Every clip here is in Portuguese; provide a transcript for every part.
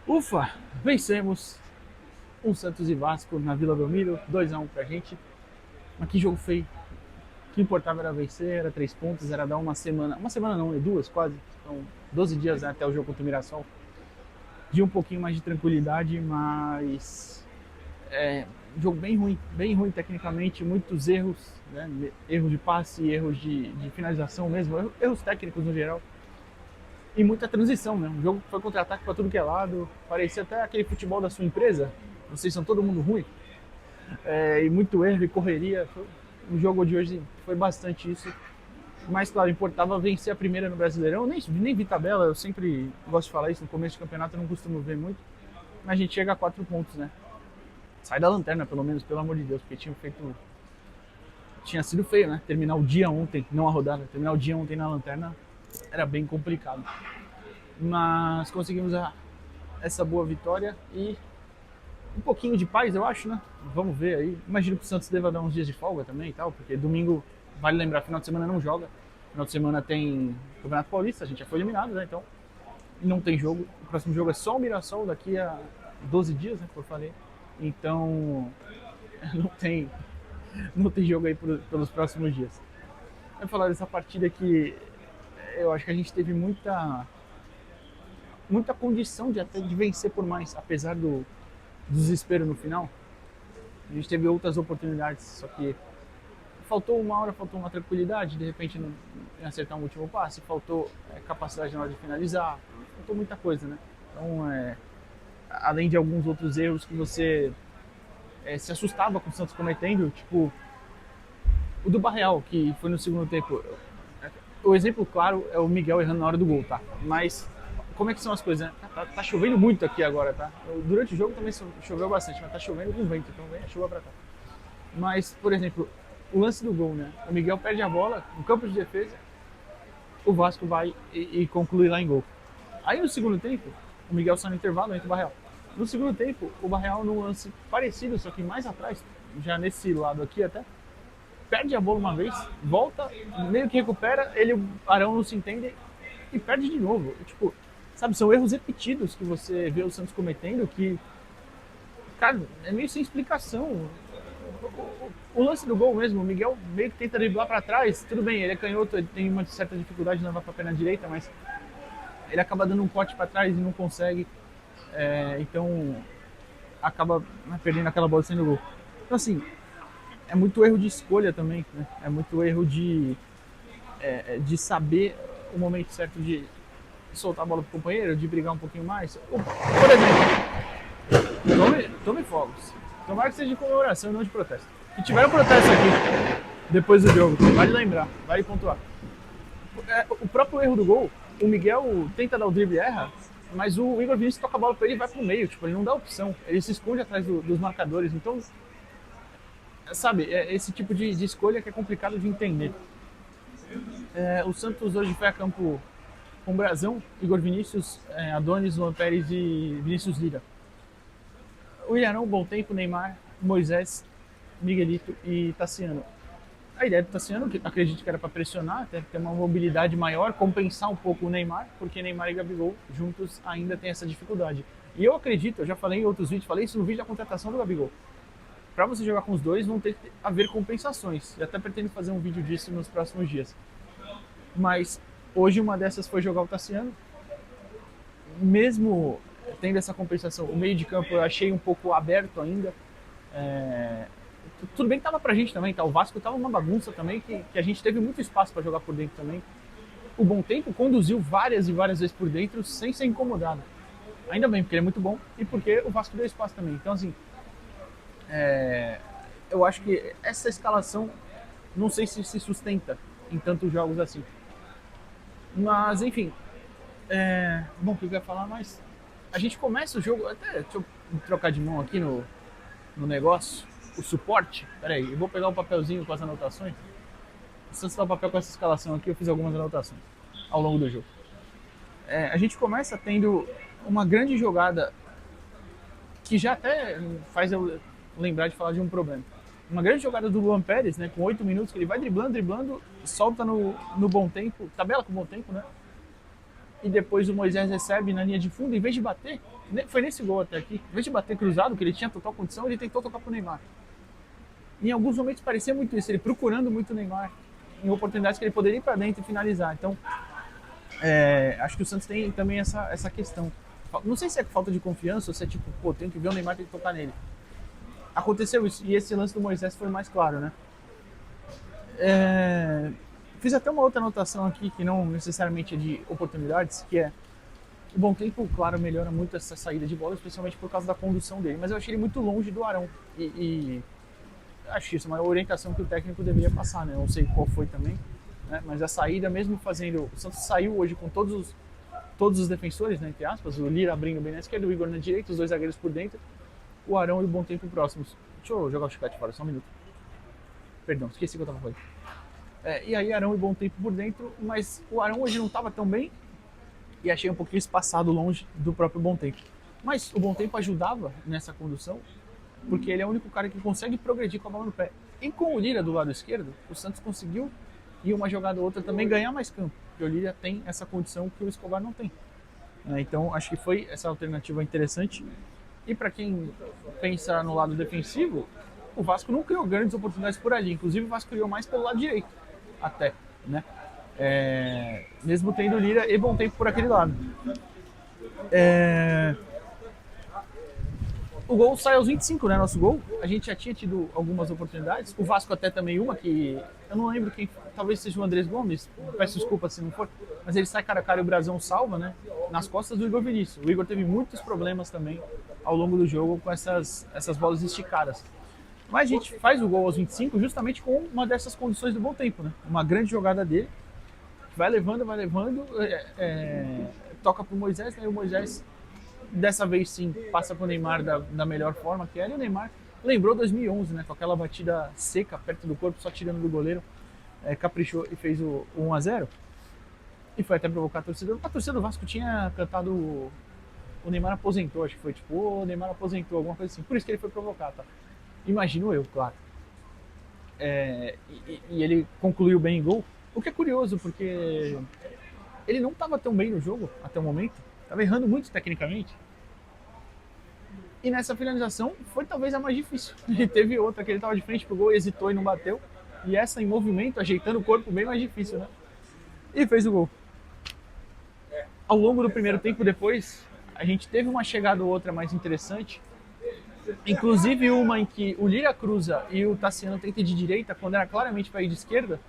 Ufa, vencemos um Santos e Vasco na Vila Belmiro, 2-1 pra gente. Mas que jogo feio. O que importava era vencer, era 3 pontos, era dar uma semana não, duas quase. Então, 12 dias, né, até o jogo contra o Mirassol. De um pouquinho mais de tranquilidade, mas um jogo bem ruim tecnicamente, muitos erros, né, erros de passe, erros de finalização mesmo, erros técnicos no geral. E muita transição, né? O jogo foi contra-ataque pra tudo que é lado, parecia até aquele futebol da sua empresa, vocês são todo mundo ruim, e muito erro e correria. O jogo de hoje foi bastante isso. Mas, claro, importava vencer a primeira no Brasileirão. Nem vi tabela, eu sempre gosto de falar isso. No começo de campeonato eu não costumo ver muito. Mas a gente chega a 4 pontos, né? Sai da lanterna, pelo menos, pelo amor de Deus, porque tinha sido feio, né? Terminar o dia ontem, não a rodada, terminar o dia ontem na lanterna era bem complicado. Mas conseguimos essa boa vitória e um pouquinho de paz, eu acho, né? Vamos ver aí. Imagino que o Santos deva dar uns dias de folga também e tal, porque domingo, vale lembrar, final de semana não joga. Final de semana tem Campeonato Paulista, a gente já foi eliminado, né? Então não tem jogo. O próximo jogo é só o Mirassol daqui a 12 dias, né? Como eu falei. Então não tem jogo aí pelos próximos dias. Eu vou falar dessa partida que eu acho que a gente teve muita condição de vencer por mais, apesar do desespero no final. A gente teve outras oportunidades, só que faltou uma hora, faltou uma tranquilidade, de repente não acertar um último passe, faltou capacidade na hora de finalizar, faltou muita coisa, né? Então, além de alguns outros erros que você se assustava com o Santos cometendo, tipo o do Barreal, que foi no segundo tempo. O exemplo claro é o Miguel errando na hora do gol, tá? Mas como é que são as coisas, né? Tá chovendo muito aqui agora, tá? Durante o jogo também choveu bastante, mas tá chovendo com vento, então vem a chuva pra cá. Mas, por exemplo, o lance do gol, né? O Miguel perde a bola no campo de defesa, o Vasco vai e conclui lá em gol. Aí no segundo tempo, o Miguel sai no intervalo, entra o Barreal. No segundo tempo, o Barreal num lance parecido, só que mais atrás, já nesse lado aqui até, perde a bola uma vez, volta, meio que recupera, ele e o Arão não se entendem e perde de novo. Tipo, sabe, são erros repetidos que você vê o Santos cometendo que, cara, é meio sem explicação. O lance do gol mesmo, o Miguel meio que tenta driblar para trás, tudo bem, ele é canhoto, ele tem uma certa dificuldade de levar para a perna direita, mas ele acaba dando um corte para trás e não consegue, então acaba perdendo aquela bola sendo gol. Então assim, é muito erro de escolha também, né? É muito erro de saber o momento certo de soltar a bola pro companheiro, de brigar um pouquinho mais. Por exemplo, tome fogos. Tomara que seja de comemoração e não de protesto. E tiveram protesto aqui depois do jogo, vale lembrar, vale pontuar. O próprio erro do gol, o Miguel tenta dar o drible e erra, mas o Igor Vinícius toca a bola pra ele e vai pro meio, tipo, ele não dá opção, ele se esconde atrás dos marcadores, então, sabe, esse tipo de escolha que é complicado de entender. O Santos hoje foi a campo com Brasão, Igor Vinícius, Adonis, Luan Pérez e Vinícius Lira. O Ilharão, Bom Tempo, Neymar, Moisés, Miguelito e Tassiano. A ideia do Tassiano, que acredito que era para pressionar, até ter uma mobilidade maior, compensar um pouco o Neymar, porque Neymar e Gabigol juntos ainda tem essa dificuldade. E eu acredito, eu já falei em outros vídeos, falei isso no vídeo da contratação do Gabigol. Para você jogar com os dois, vão ter que haver compensações. Eu até pretendo fazer um vídeo disso nos próximos dias. Mas hoje uma dessas foi jogar o Tassiano. Mesmo tendo essa compensação, o meio de campo eu achei um pouco aberto ainda. Tudo bem que tava pra gente também, tá? O Vasco tava uma bagunça também, que a gente teve muito espaço para jogar por dentro também. O Bom Tempo conduziu várias e várias vezes por dentro sem ser incomodado. Ainda bem, porque ele é muito bom e porque o Vasco deu espaço também. Então, assim, eu acho que essa escalação não sei se se sustenta em tantos jogos assim. Mas, enfim, bom, o que eu ia falar mais? A gente começa o jogo, até deixa eu trocar de mão aqui no negócio, o suporte. Peraí, eu vou pegar um papelzinho com as anotações. Se você dá o papel com essa escalação aqui, eu fiz algumas anotações ao longo do jogo. A gente começa tendo uma grande jogada que já até faz eu lembrar de falar de um problema. Uma grande jogada do Luan Pérez, né, com 8 minutos, que ele vai driblando, solta no Bom Tempo, tabela com o Bom Tempo, né? e depois o Moisés recebe na linha de fundo, em vez de bater, foi nesse gol até aqui, em vez de bater cruzado, que ele tinha total condição, ele tentou tocar pro Neymar. Em alguns momentos parecia muito isso, ele procurando muito o Neymar, em oportunidades que ele poderia ir para dentro e finalizar. Então, acho que o Santos tem também essa questão. Não sei se é falta de confiança ou se é tipo, pô, tenho que ver o Neymar, tem que tocar nele. Aconteceu isso, e esse lance do Moisés foi mais claro, né? Fiz até uma outra anotação aqui, que não necessariamente é de oportunidades, que é o Bom Tempo, claro, melhora muito essa saída de bola, especialmente por causa da condução dele, mas eu achei ele muito longe do Arão, e acho que isso é uma orientação que o técnico deveria passar, né? Não sei qual foi também, né? Mas a saída, mesmo fazendo... O Santos saiu hoje com todos os defensores, né, entre aspas, o Lira abrindo bem na esquerda, o Igor na direita, os dois zagueiros por dentro, o Arão e o Bom Tempo próximos. Deixa eu jogar o chiclete fora, só um minuto. Perdão, esqueci que eu tava falando. E aí Arão e Bom Tempo por dentro, mas o Arão hoje não estava tão bem e achei um pouquinho espaçado longe do próprio Bom Tempo. Mas o Bom Tempo ajudava nessa condução, porque ele é o único cara que consegue progredir com a bola no pé. E com o Lira do lado esquerdo, o Santos conseguiu, em uma jogada ou outra, também ganhar mais campo, porque o Lira tem essa condição que o Escobar não tem. Então acho que foi essa alternativa interessante. E para quem pensa no lado defensivo, o Vasco não criou grandes oportunidades por ali. Inclusive o Vasco criou mais pelo lado direito, até, né? Mesmo tendo Lira e Bom Tempo por aquele lado. O gol sai aos 25, né? Nosso gol. A gente já tinha tido algumas oportunidades. O Vasco até também uma, que eu não lembro quem, talvez seja o Andrés Gomes, peço desculpa se não for, mas ele sai cara a cara e o Brasão salva, né? Nas costas do Igor Vinícius. O Igor teve muitos problemas também ao longo do jogo com essas bolas esticadas. Mas a gente faz o gol aos 25 justamente com uma dessas condições do Bom Tempo, né? Uma grande jogada dele, vai levando, toca pro Moisés, né? E o Moisés, dessa vez sim, passa pro Neymar da melhor forma que era, e o Neymar lembrou 2011, né? Com aquela batida seca perto do corpo, só tirando do goleiro, caprichou e fez o 1-0. E foi até provocar a torcida. A torcida do Vasco tinha cantado o Neymar aposentou, acho que foi tipo, o Neymar aposentou, alguma coisa assim. Por isso que ele foi provocar, tá? Imagino eu, claro. E ele concluiu bem o gol. O que é curioso, porque ele não estava tão bem no jogo até o momento. Estava errando muito tecnicamente. E nessa finalização foi talvez a mais difícil. E teve outra que ele estava de frente pro gol, hesitou e não bateu. E essa em movimento, ajeitando o corpo, bem mais difícil, né? E fez o gol. Ao longo do primeiro tempo depois, a gente teve uma chegada ou outra mais interessante. Inclusive uma em que o Lira cruza e o Tassiano tenta ir de direita, quando era claramente para ir de esquerda.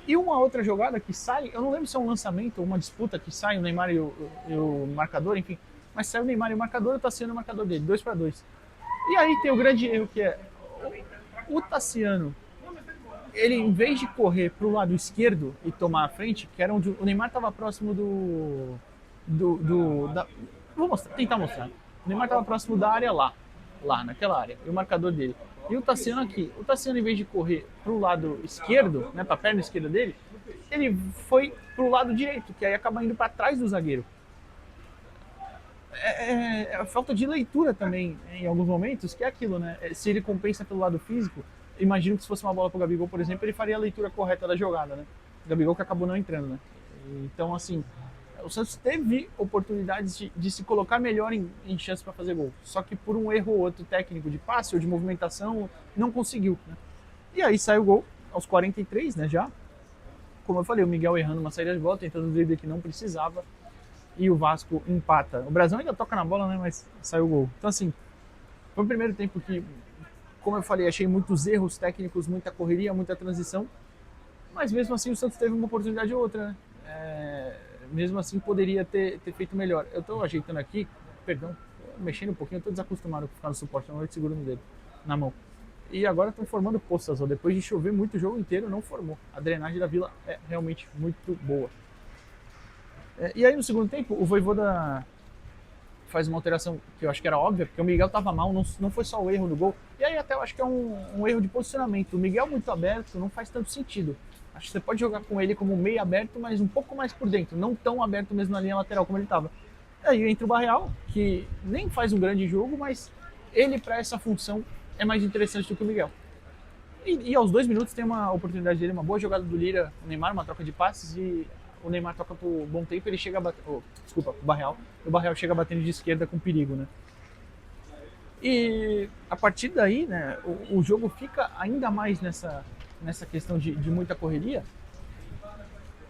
E uma outra jogada que sai, eu não lembro se é um lançamento ou uma disputa que sai o Neymar e o marcador, enfim. Mas sai o Neymar e o marcador, o Tassiano e o marcador dele, 2-2. E aí tem o grande erro que é o Tassiano, ele em vez de correr para o lado esquerdo e tomar a frente, que era onde o Neymar estava próximo vou tentar mostrar. O Neymar estava próximo da área lá naquela área, e o marcador dele. E o Tassiano aqui. O Tassiano, em vez de correr para o lado esquerdo, né, para a perna esquerda dele, ele foi para o lado direito, que aí acaba indo para trás do zagueiro. É falta de leitura também, em alguns momentos, que é aquilo, né? Se ele compensa pelo lado físico, imagino que se fosse uma bola para o Gabigol, por exemplo, ele faria a leitura correta da jogada, né? O Gabigol que acabou não entrando, né? Então, assim, o Santos teve oportunidades de se colocar melhor em chances para fazer gol. Só que por um erro ou outro técnico de passe ou de movimentação, não conseguiu, né? E aí sai o gol, aos 43, né, já. Como eu falei, o Miguel errando uma saída de bola, tentando o drible que não precisava. E o Vasco empata. O Brasão ainda toca na bola, né, mas saiu o gol. Então, assim, foi um primeiro tempo que, como eu falei, achei muitos erros técnicos, muita correria, muita transição. Mas mesmo assim o Santos teve uma oportunidade ou outra, né? Mesmo assim poderia ter feito melhor. Eu estou ajeitando aqui, perdão, mexendo um pouquinho, eu estou desacostumado com ficar no suporte, não seguro no dedo, na mão. E agora estão formando poças, ó. Depois de chover muito o jogo inteiro, não formou. A drenagem da Vila é realmente muito boa. E aí no segundo tempo, o Vojvoda faz uma alteração que eu acho que era óbvia, porque o Miguel estava mal, não foi só o erro do gol. E aí até eu acho que é um erro de posicionamento. O Miguel muito aberto não faz tanto sentido. Acho que você pode jogar com ele como meio aberto, mas um pouco mais por dentro, não tão aberto mesmo na linha lateral como ele estava. Aí entra o Barreal, que nem faz um grande jogo, mas ele para essa função é mais interessante do que o Miguel. E aos 2 minutos tem uma oportunidade dele, uma boa jogada do Lira, o Neymar, uma troca de passes, e o Neymar toca pro Bom Tempo, ele chega a bater, desculpa, o Barreal. O Barreal chega batendo de esquerda com perigo, né? E a partir daí, né, o jogo fica ainda mais nessa questão de muita correria.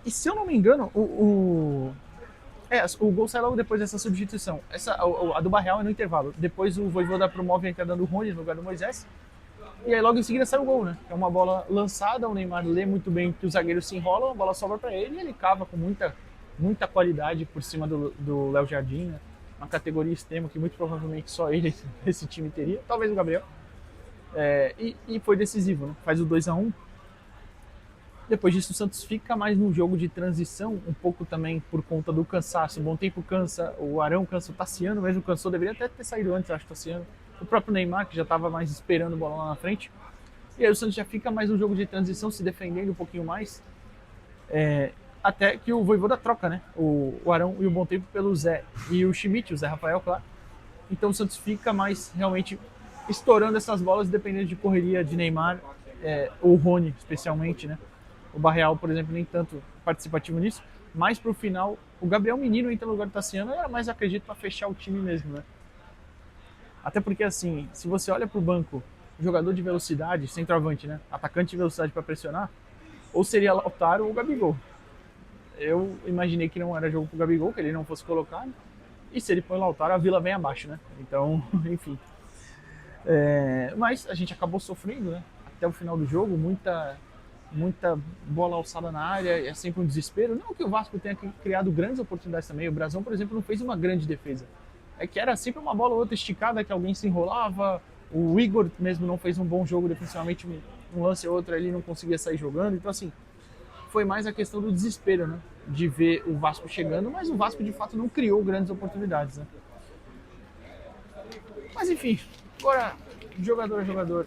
E se eu não me engano, o gol sai logo depois dessa substituição. A do Barreal é no intervalo. Depois o Vojvoda promove a entrada do Rony no lugar do Moisés. E aí logo em seguida sai o gol, né? É uma bola lançada, o Neymar lê muito bem que os zagueiros se enrolam, a bola sobra para ele e ele cava com muita qualidade por cima do Léo Jardim, né? Uma categoria extrema que muito provavelmente só ele, esse time teria, talvez o Gabriel. E foi decisivo, né? Faz o 2-1. Depois disso o Santos fica mais num jogo de transição, um pouco também por conta do cansaço. O Bom Tempo cansa, o Arão cansa, o Tassiano mesmo cansou, deveria até ter saído antes, acho, o Tassiano. O próprio Neymar, que já estava mais esperando a bola lá na frente. E aí o Santos já fica mais um jogo de transição, se defendendo um pouquinho mais. Até que o Vojvoda troca, né? O Arão e o Bom Tempo pelo Zé e o Schmidt, o Zé Rafael, claro. Então o Santos fica mais realmente estourando essas bolas, dependendo de correria de Neymar, o Rony especialmente, né? O Barreal, por exemplo, nem tanto participativo nisso. Mas pro final, o Gabriel Menino entra no lugar do Tassiano, era mais, acredito, para fechar o time mesmo, né? Até porque, assim, se você olha pro banco, jogador de velocidade, centroavante, né? Atacante de velocidade para pressionar, ou seria Lautaro ou Gabigol. Eu imaginei que não era jogo pro Gabigol, que ele não fosse colocado. E se ele põe o Lautaro, a Vila vem abaixo, né? Então, enfim. Mas a gente acabou sofrendo, né? Até o final do jogo, muita bola alçada na área, é sempre um desespero. Não que o Vasco tenha criado grandes oportunidades também. O Brasão, por exemplo, não fez uma grande defesa. É que era sempre uma bola ou outra esticada que alguém se enrolava. O Igor mesmo não fez um bom jogo defensivamente, um lance ou outro ele não conseguia sair jogando. Então, assim, foi mais a questão do desespero, né? De ver o Vasco chegando, mas o Vasco de fato não criou grandes oportunidades, né? Mas enfim, agora, jogador a jogador,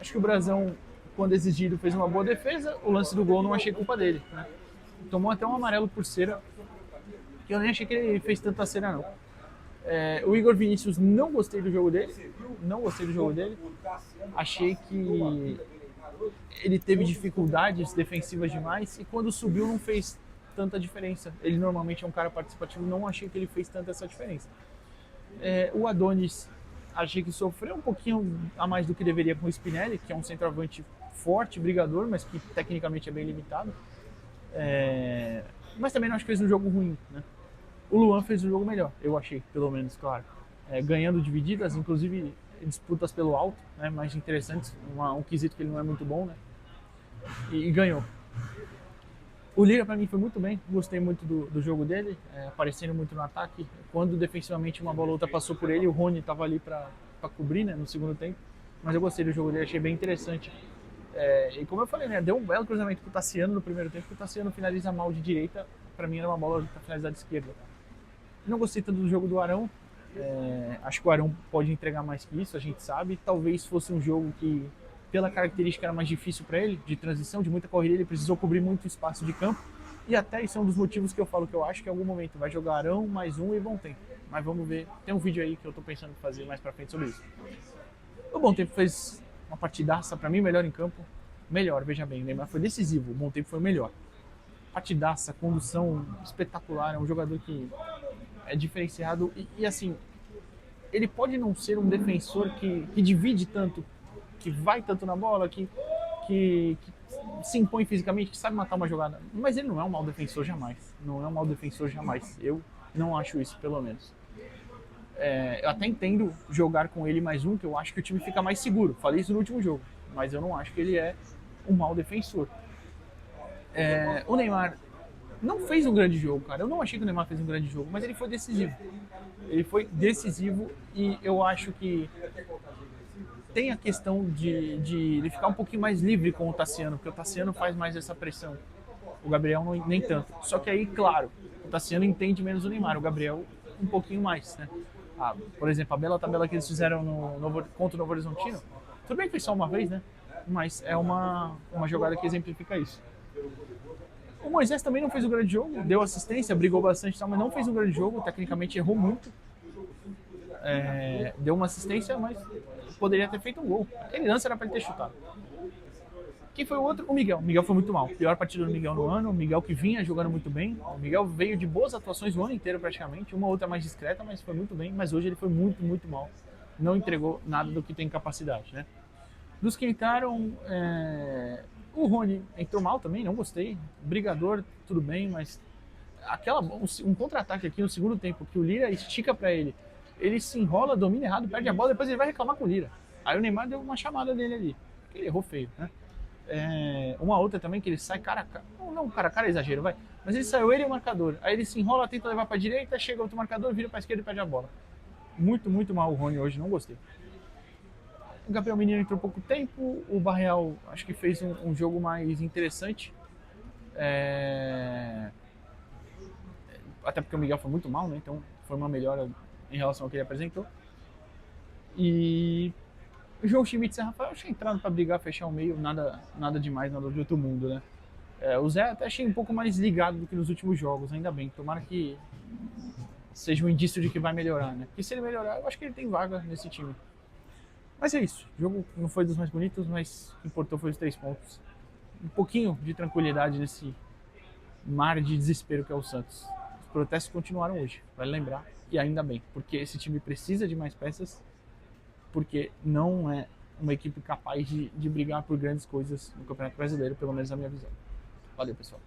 acho que o Brasão, quando exigido, fez uma boa defesa. O lance do gol não achei culpa dele, né? Tomou até um amarelo por cera, que eu nem achei que ele fez tanta cera, não. O Igor Vinícius, não gostei do jogo dele. Achei que ele teve dificuldades defensivas demais e quando subiu não fez tanta diferença. Ele normalmente é um cara participativo, não achei que ele fez tanta essa diferença. O Adonis, achei que sofreu um pouquinho a mais do que deveria com o Spinelli, que é um centroavante forte, brigador, mas que tecnicamente é bem limitado. Mas também não acho que fez um jogo ruim, né? O Luan fez um jogo melhor, eu achei, pelo menos, claro. Ganhando divididas, inclusive disputas pelo alto, né, mais interessantes, um quesito que ele não é muito bom, né, e ganhou. O Lira, para mim, foi muito bem, gostei muito do jogo dele, aparecendo muito no ataque. Quando defensivamente uma bola ou outra passou por ele, o Rony estava ali para cobrir, né, no segundo tempo, mas eu gostei do jogo dele, achei bem interessante. E como eu falei, né, deu um belo cruzamento pro Tassiano no primeiro tempo, que o Tassiano finaliza mal de direita, para mim era uma bola para finalizar de esquerda. Não gostei tanto do jogo do Arão. Acho que o Arão pode entregar mais que isso, a gente sabe. Talvez fosse um jogo que, pela característica, era mais difícil para ele, de transição, de muita corrida, ele precisou cobrir muito espaço de campo. E até isso é um dos motivos que eu falo que eu acho que em algum momento vai jogar Arão, mais um e Bom Tempo. Mas vamos ver, tem um vídeo aí que eu tô pensando em fazer mais pra frente sobre isso. O Bom Tempo fez uma partidaça, pra mim, melhor em campo. Melhor, veja bem, o Neymar foi decisivo, o Bom Tempo foi o melhor. Partidaça, condução espetacular, é um jogador que é diferenciado e assim, ele pode não ser um defensor que divide tanto, que vai tanto na bola, que se impõe fisicamente, que sabe matar uma jogada, mas ele não é um mau defensor jamais. Eu não acho isso, pelo menos. Eu até entendo jogar com ele mais um, que eu acho que o time fica mais seguro. Falei isso no último jogo, mas eu não acho que ele é um mau defensor. O Neymar não fez um grande jogo, cara. Eu não achei que o Neymar fez um grande jogo, mas ele foi decisivo. E eu acho que tem a questão de ele ficar um pouquinho mais livre com o Tassiano, porque o Tassiano faz mais essa pressão. O Gabriel nem tanto. Só que aí, claro, o Tassiano entende menos o Neymar, o Gabriel um pouquinho mais, né? Por exemplo, a bela tabela que eles fizeram contra o Novo Horizontino, tudo bem que foi só uma vez, né? Mas é uma jogada que exemplifica isso. O Moisés também não fez um grande jogo, deu assistência, brigou bastante, mas não fez um grande jogo, tecnicamente errou muito. Deu uma assistência, mas poderia ter feito um gol. Aquele lance era para ele ter chutado. Quem foi o outro? O Miguel. O Miguel foi muito mal. Pior partida do Miguel no ano. O Miguel que vinha jogando muito bem. O Miguel veio de boas atuações o ano inteiro praticamente. Uma outra mais discreta, mas foi muito bem. Mas hoje ele foi muito, muito mal. Não entregou nada do que tem capacidade, né? Dos que entraram, o Rony entrou mal também, não gostei. Brigador, tudo bem, mas um contra-ataque aqui no segundo tempo, que o Lira estica pra ele, ele se enrola, domina errado, perde a bola, depois ele vai reclamar com o Lira. Aí o Neymar deu uma chamada dele ali, porque ele errou feio, né? Uma outra também que ele sai cara a cara, não cara a cara é exagero, vai, mas ele saiu ele e o marcador, aí ele se enrola, tenta levar pra direita, chega outro marcador, vira pra esquerda e perde a bola. Muito, muito mal o Rony hoje, não gostei. O Gabriel Menino entrou pouco tempo, o Barreal acho que fez um jogo mais interessante. Até porque o Miguel foi muito mal, né? Então foi uma melhora em relação ao que ele apresentou. E o João Schmidt e Rafael acho que entraram para brigar, fechar o meio, nada demais, nada de outro mundo, né? O Zé até achei um pouco mais ligado do que nos últimos jogos, ainda bem. Tomara que seja um indício de que vai melhorar, né? Porque se ele melhorar, eu acho que ele tem vaga nesse time. Mas é isso. O jogo não foi dos mais bonitos, mas o que importou foi os 3 pontos. Um pouquinho de tranquilidade nesse mar de desespero que é o Santos. Os protestos continuaram hoje, vale lembrar. E ainda bem, porque esse time precisa de mais peças, porque não é uma equipe capaz de brigar por grandes coisas no Campeonato Brasileiro, pelo menos na minha visão. Valeu, pessoal.